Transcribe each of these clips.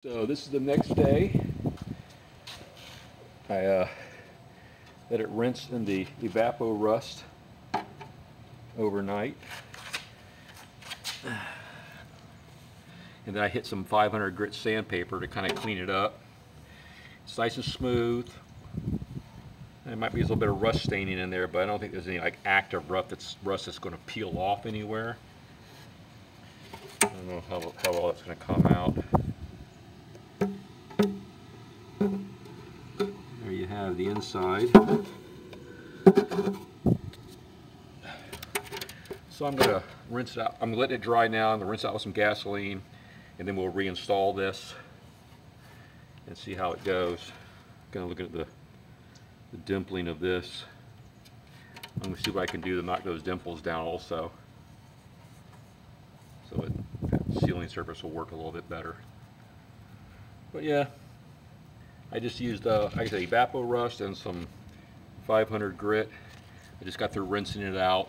So this is the next day. I let it rinse in the Evapo Rust overnight. And then I hit some 500 grit sandpaper to kind of clean it up. It's nice and smooth. There might be a little bit of rust staining in there, but I don't think there's any like active rust that's going to peel off anywhere. I don't know how well that's going to come out. There you have the inside. So I'm going to rinse it out. I'm going to let it dry now. I'm going to rinse it out with some gasoline, and then we'll reinstall this and see how it goes. Going to look at the dimpling of this. I'm going to see what I can do to knock those dimples down also, so that sealing surface will work a little bit better. But yeah, I just used like I said, Evapo Rust and some 500 grit. I just got through rinsing it out.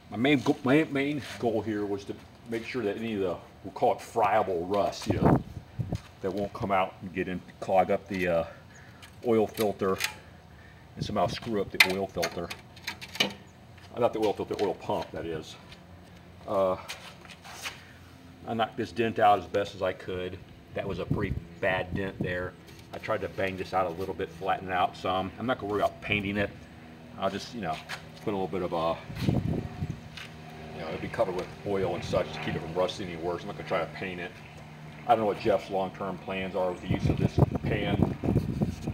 My main goal here was to make sure that any of the, we'll call it friable rust, you know, that won't come out and get in, clog up the oil filter and somehow screw up the oil filter. Not the oil filter, the oil pump, that is. I knocked this dent out as best as I could. That was a pretty bad dent there. I tried to bang this out a little bit, flatten it out some. I'm not going to worry about painting it. I'll just, you know, put a little bit of you know, it'll be covered with oil and such to keep it from rusting any worse. I'm not going to try to paint it. I don't know what Jeff's long-term plans are with the use of this pan.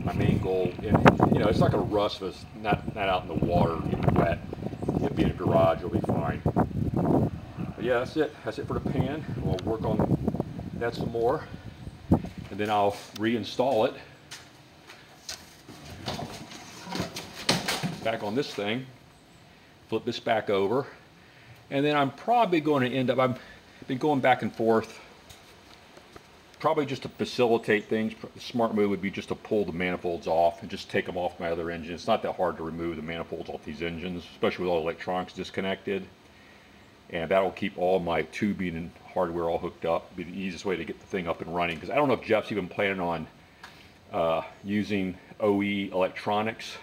My main goal, and, you know, it's not going to rust if it's not out in the water getting wet. It'll be in a garage, it'll be fine. But yeah, that's it. That's it for the pan. We'll work on that some more, and then I'll reinstall it back on this thing, flip this back over, and then I'm probably going to end up, I've been going back and forth, probably just to facilitate things. The smart move would be just to pull the manifolds off and just take them off my other engine. It's not that hard to remove the manifolds off these engines, especially with all the electronics disconnected. And that'll keep all my tubing and hardware all hooked up. It'll be the easiest way to get the thing up and running. Because I don't know if Jeff's even planning on using OE electronics.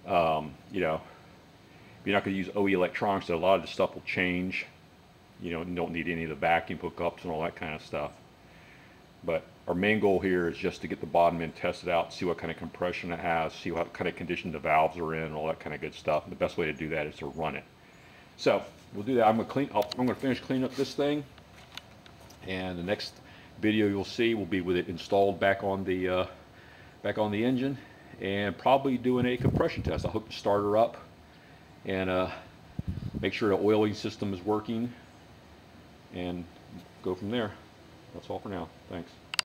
You know, if you're not going to use OE electronics, then a lot of the stuff will change. You know, you don't need any of the vacuum hookups and all that kind of stuff. But our main goal here is just to get the bottom end tested out, see what kind of compression it has, see what kind of condition the valves are in, and all that kind of good stuff. And the best way to do that is to run it. So we'll do that. I'm going to finish cleaning up this thing, and the next video you'll see will be with it installed back on the engine, and probably doing a compression test. I'll hook the starter up and make sure the oiling system is working, and go from there. That's all for now. Thanks.